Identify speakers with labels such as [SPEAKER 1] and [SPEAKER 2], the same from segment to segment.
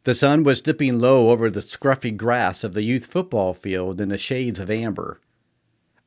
[SPEAKER 1] The sun was dipping low over the scruffy grass of the youth football field in the shades of amber.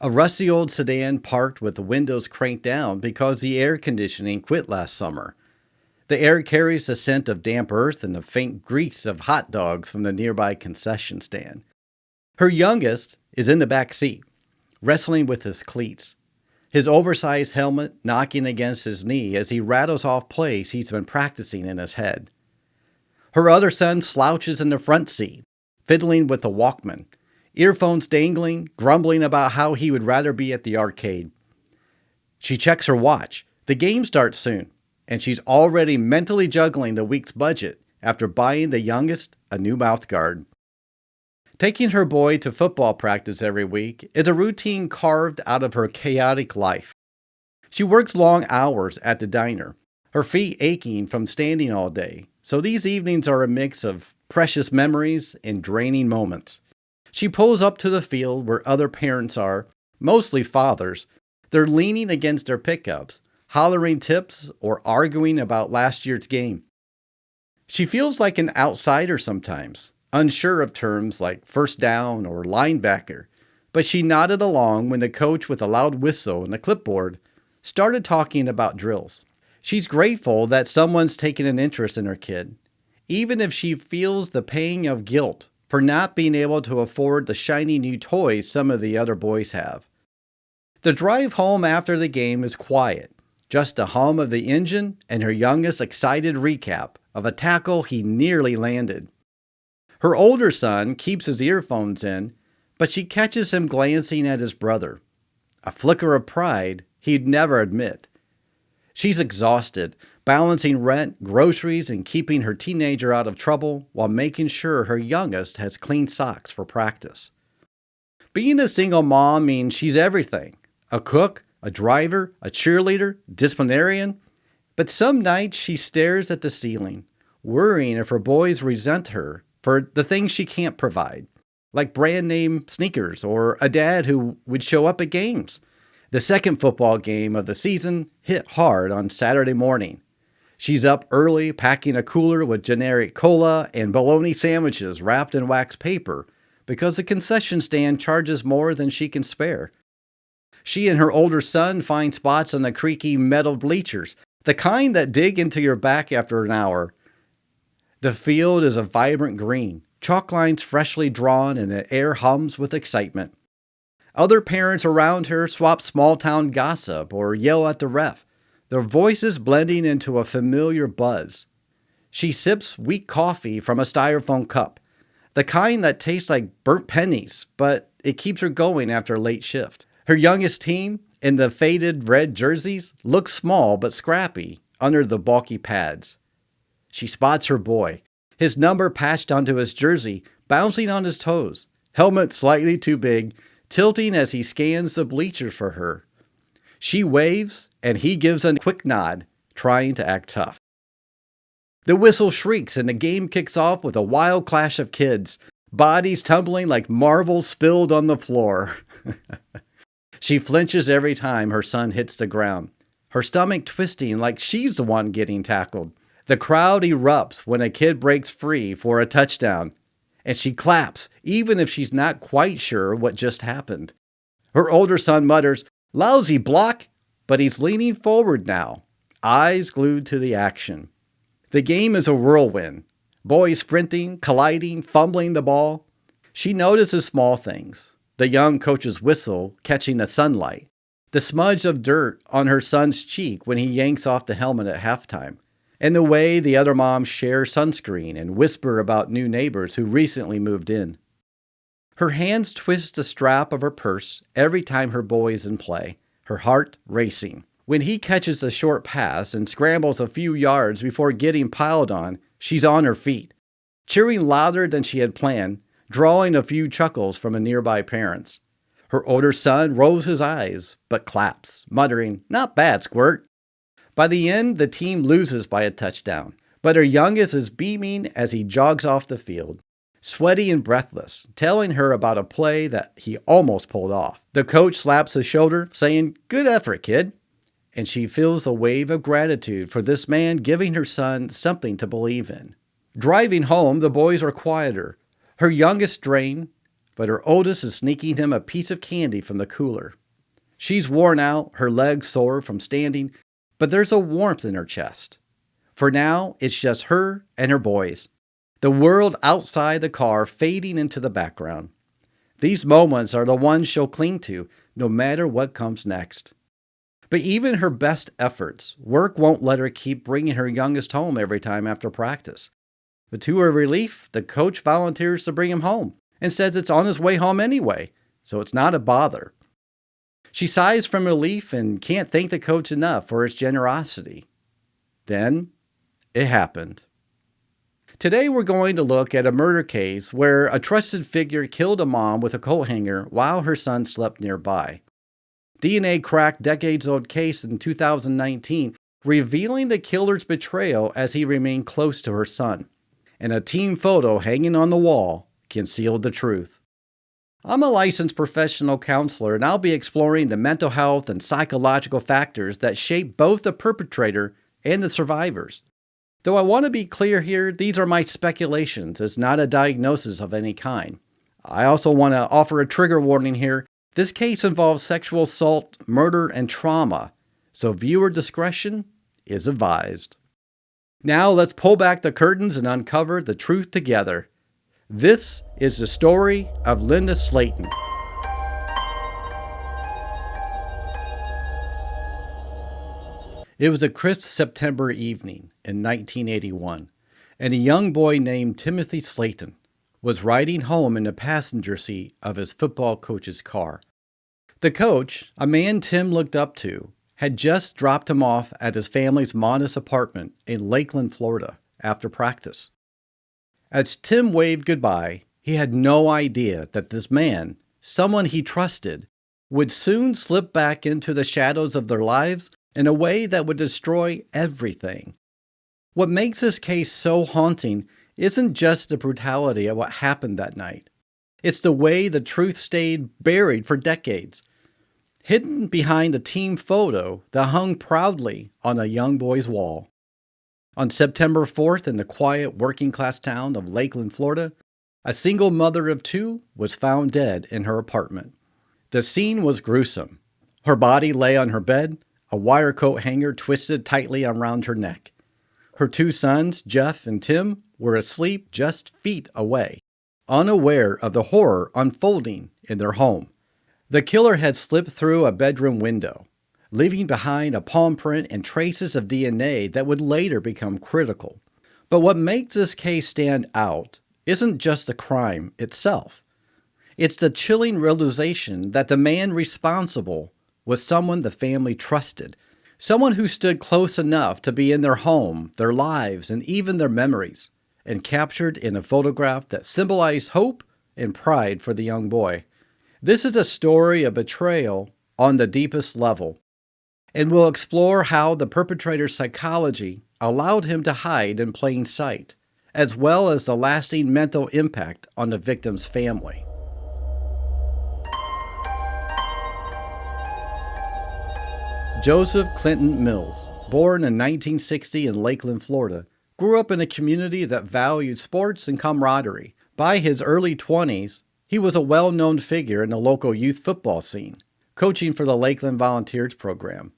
[SPEAKER 1] A rusty old sedan parked with the windows cranked down because the air conditioning quit last summer. The air carries the scent of damp earth and the faint grease of hot dogs from the nearby concession stand. Her youngest is in the back seat, wrestling with his cleats, his oversized helmet knocking against his knee as he rattles off plays he's been practicing in his head. Her other son slouches in the front seat, fiddling with the Walkman, earphones dangling, grumbling about how he would rather be at the arcade. She checks her watch. The game starts soon, and she's already mentally juggling the week's budget after buying the youngest a new mouthguard. Taking her boy to football practice every week is a routine carved out of her chaotic life. She works long hours at the diner, her feet aching from standing all day, so these evenings are a mix of precious memories and draining moments. She pulls up to the field where other parents are, mostly fathers. They're leaning against their pickups, hollering tips or arguing about last year's game. She feels like an outsider sometimes, unsure of terms like first down or linebacker, but she nodded along when the coach with a loud whistle and a clipboard started talking about drills. She's grateful that someone's taken an interest in her kid, even if she feels the pang of guilt for not being able to afford the shiny new toys some of the other boys have. The drive home after the game is quiet, just a hum of the engine and her youngest excited recap of a tackle he nearly landed. Her older son keeps his earphones in, but she catches him glancing at his brother, a flicker of pride he'd never admit. She's exhausted, balancing rent, groceries, and keeping her teenager out of trouble while making sure her youngest has clean socks for practice. Being a single mom means she's everything: a cook, a driver, a cheerleader, disciplinarian. But some nights she stares at the ceiling, worrying if her boys resent her for the things she can't provide, like brand name sneakers or a dad who would show up at games. The second football game of the season hit hard on Saturday morning. She's up early, packing a cooler with generic cola and bologna sandwiches wrapped in wax paper because the concession stand charges more than she can spare. She and her older son find spots on the creaky metal bleachers, the kind that dig into your back after an hour. The field is a vibrant green, chalk lines freshly drawn, and the air hums with excitement. Other parents around her swap small-town gossip or yell at the ref, their voices blending into a familiar buzz. She sips weak coffee from a styrofoam cup, the kind that tastes like burnt pennies, but it keeps her going after a late shift. Her youngest team, in the faded red jerseys, looks small but scrappy under the bulky pads. She spots her boy, his number patched onto his jersey, bouncing on his toes, helmet slightly too big, tilting as he scans the bleachers for her. She waves, and he gives a quick nod, trying to act tough. The whistle shrieks, and the game kicks off with a wild clash of kids, bodies tumbling like marbles spilled on the floor. She flinches every time her son hits the ground, her stomach twisting like she's the one getting tackled. The crowd erupts when a kid breaks free for a touchdown, and she claps, even if she's not quite sure what just happened. Her older son mutters, "Lousy block," but he's leaning forward now, eyes glued to the action. The game is a whirlwind. Boys sprinting, colliding, fumbling the ball. She notices small things. The young coach's whistle catching the sunlight. The smudge of dirt on her son's cheek when he yanks off the helmet at halftime. And the way the other moms share sunscreen and whisper about new neighbors who recently moved in. Her hands twist the strap of her purse every time her boy is in play, her heart racing. When he catches a short pass and scrambles a few yards before getting piled on, she's on her feet, cheering louder than she had planned, drawing a few chuckles from a nearby parents. Her older son rolls his eyes, but claps, muttering, "Not bad, Squirt." By the end, the team loses by a touchdown, but her youngest is beaming as he jogs off the field, sweaty and breathless, telling her about a play that he almost pulled off. The coach slaps his shoulder, saying, "Good effort, kid." And she feels a wave of gratitude for this man giving her son something to believe in. Driving home, the boys are quieter. Her youngest drained, but her oldest is sneaking him a piece of candy from the cooler. She's worn out, her legs sore from standing, but there's a warmth in her chest. For now, it's just her and her boys. The world outside the car fading into the background. These moments are the ones she'll cling to, no matter what comes next. But even her best efforts, work won't let her keep bringing her youngest home every time after practice. But to her relief, the coach volunteers to bring him home and says it's on his way home anyway, so it's not a bother. She sighs from relief and can't thank the coach enough for his generosity. Then, it happened. Today we're going to look at a murder case where a trusted figure killed a mom with a coat hanger while her son slept nearby. DNA cracked decades-old case in 2019, revealing the killer's betrayal as he remained close to her son. And a team photo hanging on the wall concealed the truth. I'm a licensed professional counselor, and I'll be exploring the mental health and psychological factors that shape both the perpetrator and the survivors. Though I want to be clear here, these are my speculations. It's not a diagnosis of any kind. I also want to offer a trigger warning here. This case involves sexual assault, murder, and trauma, so viewer discretion is advised. Now let's pull back the curtains and uncover the truth together. This is the story of Linda Slaten. It was a crisp September evening in 1981, and a young boy named Timothy Slaten was riding home in the passenger seat of his football coach's car. The coach, a man Tim looked up to, had just dropped him off at his family's modest apartment in Lakeland, Florida, after practice. As Tim waved goodbye, he had no idea that this man, someone he trusted, would soon slip back into the shadows of their lives in a way that would destroy everything. What makes this case so haunting isn't just the brutality of what happened that night. It's the way the truth stayed buried for decades, hidden behind a team photo that hung proudly on a young boy's wall. On September 4th, in the quiet working-class town of Lakeland, Florida, a single mother of two was found dead in her apartment. The scene was gruesome. Her body lay on her bed, a wire coat hanger twisted tightly around her neck. Her two sons, Jeff and Tim, were asleep just feet away, unaware of the horror unfolding in their home. The killer had slipped through a bedroom window, leaving behind a palm print and traces of DNA that would later become critical. But what makes this case stand out isn't just the crime itself. It's the chilling realization that the man responsible was someone the family trusted, someone who stood close enough to be in their home, their lives, and even their memories, and captured in a photograph that symbolized hope and pride for the young boy. This is a story of betrayal on the deepest level, and we'll explore how the perpetrator's psychology allowed him to hide in plain sight, as well as the lasting mental impact on the victim's family. Joseph Clinton Mills, born in 1960 in Lakeland, Florida, grew up in a community that valued sports and camaraderie. By his early 20s, he was a well-known figure in the local youth football scene, coaching for the Lakeland Volunteers program.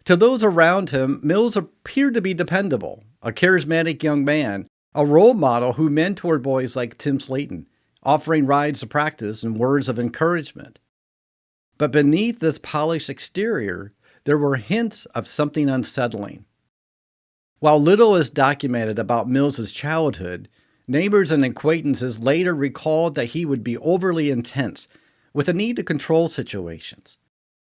[SPEAKER 1] To those around him, Mills appeared to be dependable, a charismatic young man, a role model who mentored boys like Tim Slaten, offering rides to practice and words of encouragement. But beneath this polished exterior, there were hints of something unsettling. While little is documented about Mills's childhood, neighbors and acquaintances later recalled that he would be overly intense, with a need to control situations.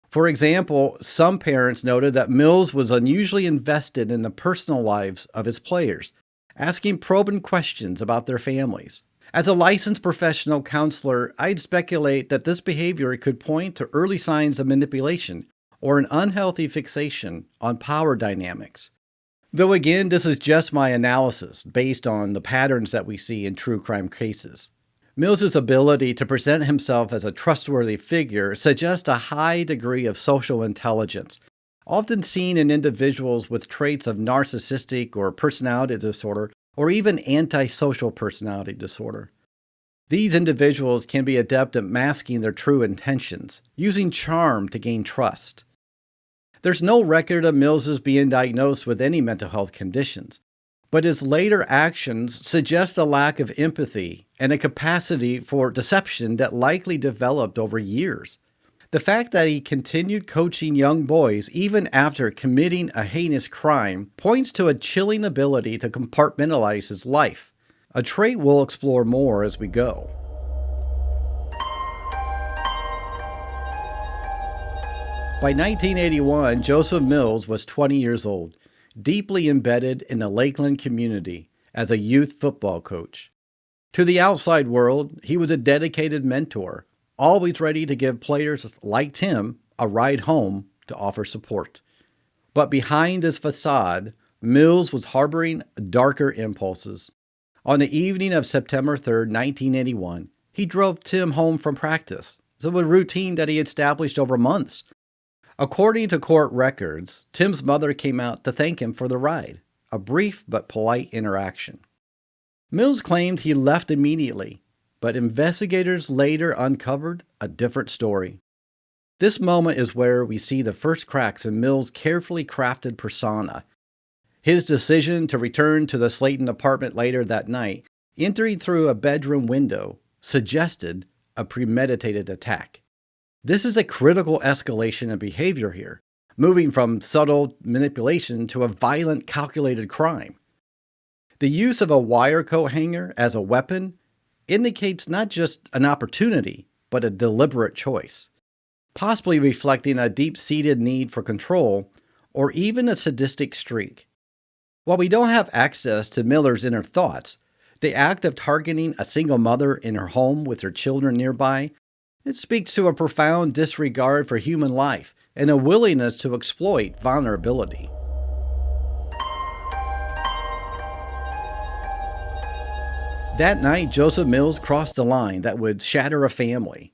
[SPEAKER 1] For example, some parents noted that Mills was unusually invested in the personal lives of his players, asking probing questions about their families. As a licensed professional counselor, I'd speculate that this behavior could point to early signs of manipulation or an unhealthy fixation on power dynamics. Though again, this is just my analysis based on the patterns that we see in true crime cases. Mills's ability to present himself as a trustworthy figure suggests a high degree of social intelligence, often seen in individuals with traits of narcissistic or personality disorder or even antisocial personality disorder. These individuals can be adept at masking their true intentions, using charm to gain trust. There's no record of Mills's being diagnosed with any mental health conditions, but his later actions suggest a lack of empathy and a capacity for deception that likely developed over years. The fact that he continued coaching young boys even after committing a heinous crime points to a chilling ability to compartmentalize his life, a trait we'll explore more as we go. By 1981, Joseph Mills was 20 years old, deeply embedded in the Lakeland community as a youth football coach. To the outside world, he was a dedicated mentor, always ready to give players like Tim a ride home to offer support. But behind this facade, Mills was harboring darker impulses. On the evening of September 3, 1981, he drove Tim home from practice. It was a routine that he established over months. According to court records, Tim's mother came out to thank him for the ride, a brief but polite interaction. Mills claimed he left immediately, but investigators later uncovered a different story. This moment is where we see the first cracks in Mills' carefully crafted persona. His decision to return to the Slaten apartment later that night, entering through a bedroom window, suggested a premeditated attack. This is a critical escalation of behavior here, moving from subtle manipulation to a violent, calculated crime. The use of a wire coat hanger as a weapon indicates not just an opportunity, but a deliberate choice, possibly reflecting a deep-seated need for control or even a sadistic streak. While we don't have access to Miller's inner thoughts, the act of targeting a single mother in her home with her children nearby, it speaks to a profound disregard for human life and a willingness to exploit vulnerability. That night, Joseph Mills crossed a line that would shatter a family.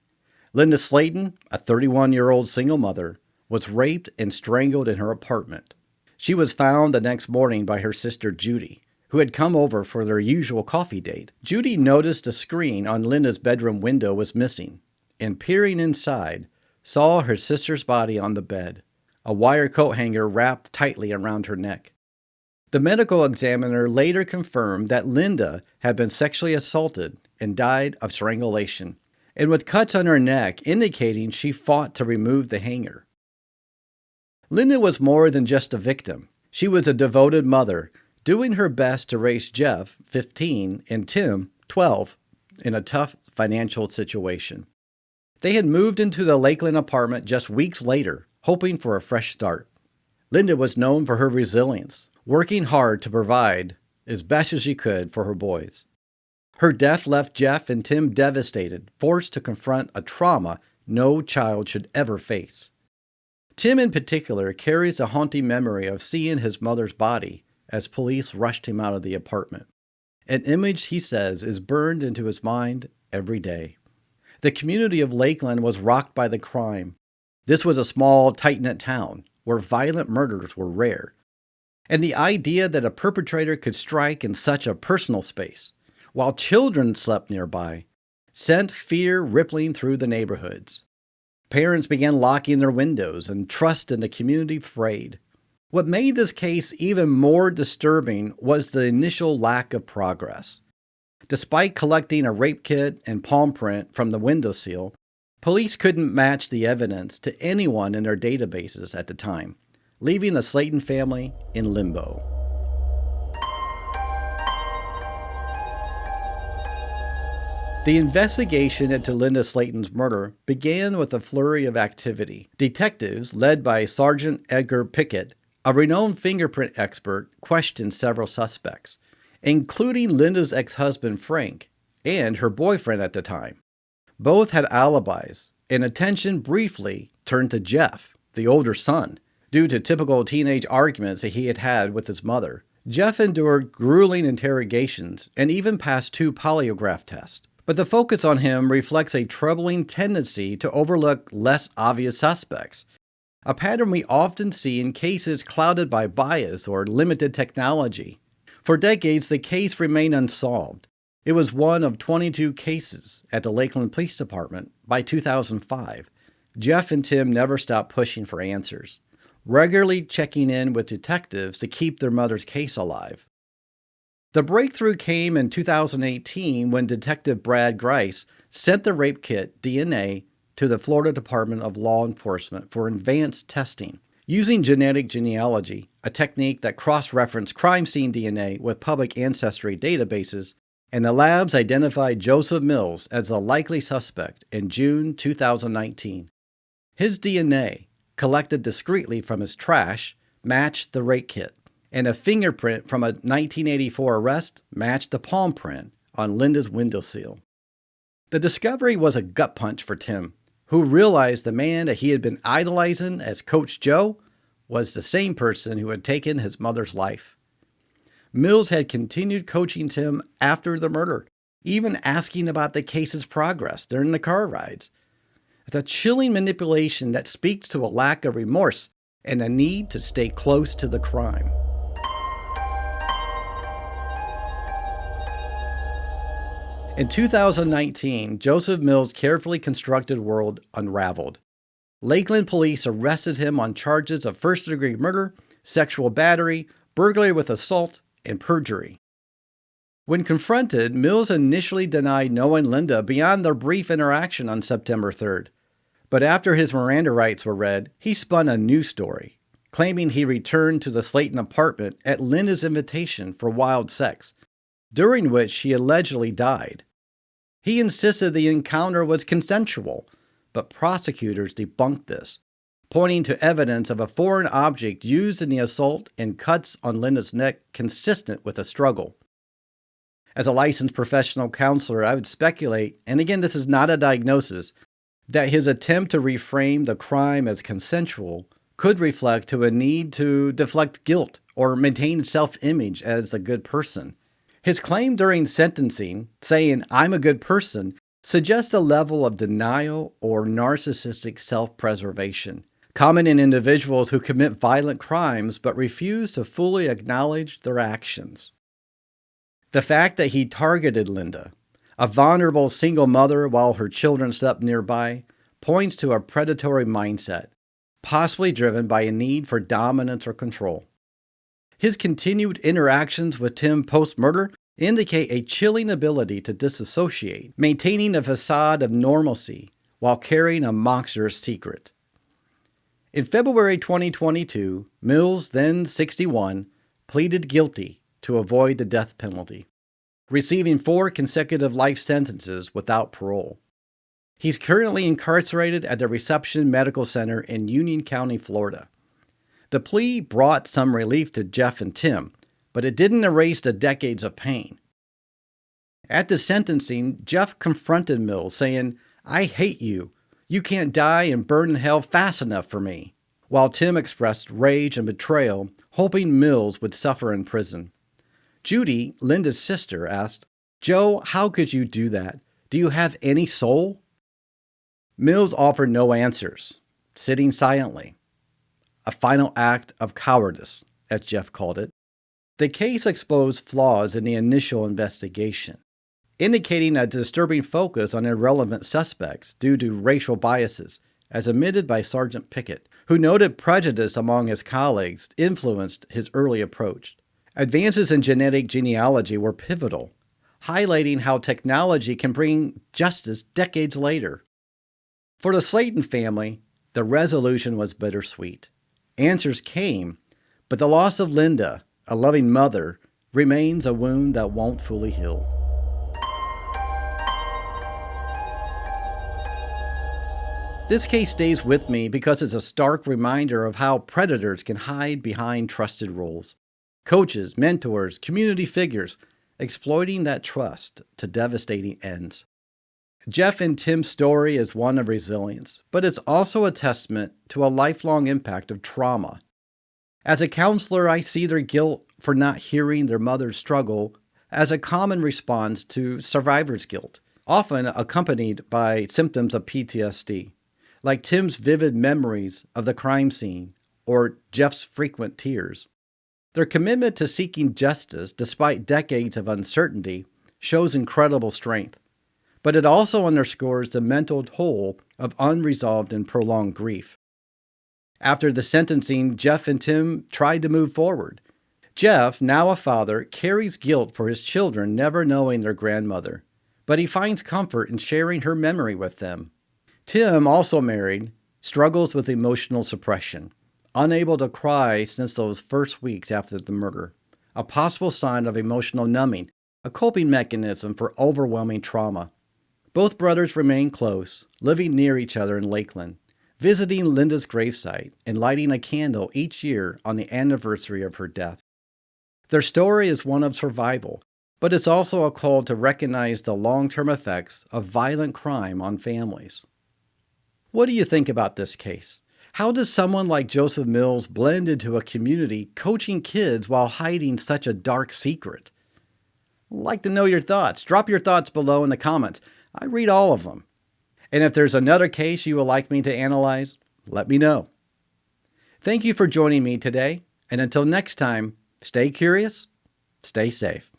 [SPEAKER 1] Linda Slaten, a 31-year-old single mother, was raped and strangled in her apartment. She was found the next morning by her sister Judy, who had come over for their usual coffee date. Judy noticed a screen on Linda's bedroom window was missing, and peering inside, saw her sister's body on the bed, a wire coat hanger wrapped tightly around her neck. The medical examiner later confirmed that Linda had been sexually assaulted and died of strangulation, and with cuts on her neck indicating she fought to remove the hanger. Linda was more than just a victim. She was a devoted mother, doing her best to raise Jeff, 15, and Tim, 12, in a tough financial situation. They had moved into the Lakeland apartment just weeks later, hoping for a fresh start. Linda was known for her resilience, working hard to provide as best as she could for her boys. Her death left Jeff and Tim devastated, forced to confront a trauma no child should ever face. Tim in particular carries a haunting memory of seeing his mother's body as police rushed him out of the apartment. An image, he says, is burned into his mind every day. The community of Lakeland was rocked by the crime. This was a small, tight-knit town where violent murders were rare. And the idea that a perpetrator could strike in such a personal space, while children slept nearby, sent fear rippling through the neighborhoods. Parents began locking their windows and trust in the community frayed. What made this case even more disturbing was the initial lack of progress. Despite collecting a rape kit and palm print from the windowsill, police couldn't match the evidence to anyone in their databases at the time, leaving the Slaten family in limbo. The investigation into Linda Slaten's murder began with a flurry of activity. Detectives, led by Sergeant Edgar Pickett, a renowned fingerprint expert, questioned several suspects, including Linda's ex-husband Frank and her boyfriend at the time. Both had alibis, and attention briefly turned to Jeff, the older son, due to typical teenage arguments that he had had with his mother. Jeff endured grueling interrogations and even passed 2 polygraph tests. But the focus on him reflects a troubling tendency to overlook less obvious suspects, a pattern we often see in cases clouded by bias or limited technology. For decades, the case remained unsolved. It was one of 22 cases at the Lakeland Police Department by 2005. Jeff and Tim never stopped pushing for answers, regularly checking in with detectives to keep their mother's case alive. The breakthrough came in 2018 when Detective Brad Grice sent the rape kit DNA to the Florida Department of Law Enforcement for advanced testing. Using genetic genealogy, a technique that cross-referenced crime scene DNA with public ancestry databases, and the labs identified Joseph Mills as a likely suspect in June 2019. His DNA, collected discreetly from his trash, matched the rape kit, and a fingerprint from a 1984 arrest matched the palm print on Linda's windowsill. The discovery was a gut punch for Tim, who realized the man that he had been idolizing as Coach Joe was the same person who had taken his mother's life. Mills had continued coaching Tim after the murder, even asking about the case's progress during the car rides. It's a chilling manipulation that speaks to a lack of remorse and a need to stay close to the crime. In 2019, Joseph Mills' carefully constructed world unraveled. Lakeland police arrested him on charges of first-degree murder, sexual battery, burglary with assault, and perjury. When confronted, Mills initially denied knowing Linda beyond their brief interaction on September 3rd. But after his Miranda rights were read, he spun a new story, claiming he returned to the Slaten apartment at Linda's invitation for wild sex, during which she allegedly died. He insisted the encounter was consensual, but prosecutors debunked this, pointing to evidence of a foreign object used in the assault and cuts on Linda's neck consistent with a struggle. As a licensed professional counselor, I would speculate, and again this is not a diagnosis, that his attempt to reframe the crime as consensual could reflect to a need to deflect guilt or maintain self-image as a good person. His claim during sentencing, saying, "I'm a good person," suggests a level of denial or narcissistic self-preservation, common in individuals who commit violent crimes but refuse to fully acknowledge their actions. The fact that he targeted Linda, a vulnerable single mother while her children slept nearby, points to a predatory mindset, possibly driven by a need for dominance or control. His continued interactions with Tim post-murder indicate a chilling ability to disassociate, maintaining a facade of normalcy while carrying a monstrous secret. In February 2022, Mills, then 61, pleaded guilty to avoid the death penalty, receiving 4 consecutive life sentences without parole. He's currently incarcerated at the Reception Medical Center in Union County, Florida. The plea brought some relief to Jeff and Tim, but it didn't erase the decades of pain. At the sentencing, Jeff confronted Mills, saying, "I hate you. You can't die and burn in hell fast enough for me," while Tim expressed rage and betrayal, hoping Mills would suffer in prison. Judy, Linda's sister, asked, "Joe, how could you do that? Do you have any soul?" Mills offered no answers, sitting silently. A final act of cowardice, as Jeff called it. The case exposed flaws in the initial investigation, indicating a disturbing focus on irrelevant suspects due to racial biases, as admitted by Sergeant Pickett, who noted prejudice among his colleagues influenced his early approach. Advances in genetic genealogy were pivotal, highlighting how technology can bring justice decades later. For the Slaten family, the resolution was bittersweet. Answers came, but the loss of Linda, a loving mother, remains a wound that won't fully heal. This case stays with me because it's a stark reminder of how predators can hide behind trusted roles. Coaches, mentors, community figures, exploiting that trust to devastating ends. Jeff and Tim's story is one of resilience, but it's also a testament to a lifelong impact of trauma. As a counselor, I see their guilt for not hearing their mother's struggle as a common response to survivor's guilt, often accompanied by symptoms of PTSD, like Tim's vivid memories of the crime scene or Jeff's frequent tears. Their commitment to seeking justice, despite decades of uncertainty, shows incredible strength. But it also underscores the mental toll of unresolved and prolonged grief. After the sentencing, Jeff and Tim tried to move forward. Jeff, now a father, carries guilt for his children never knowing their grandmother, but he finds comfort in sharing her memory with them. Tim, also married, struggles with emotional suppression, unable to cry since those first weeks after the murder, a possible sign of emotional numbing, a coping mechanism for overwhelming trauma. Both brothers remain close, living near each other in Lakeland, visiting Linda's gravesite and lighting a candle each year on the anniversary of her death. Their story is one of survival, but it's also a call to recognize the long-term effects of violent crime on families. What do you think about this case? How does someone like Joseph Mills blend into a community coaching kids while hiding such a dark secret? I'd like to know your thoughts. Drop your thoughts below in the comments. I read all of them. And if there's another case you would like me to analyze, let me know. Thank you for joining me today, and until next time, stay curious, stay safe.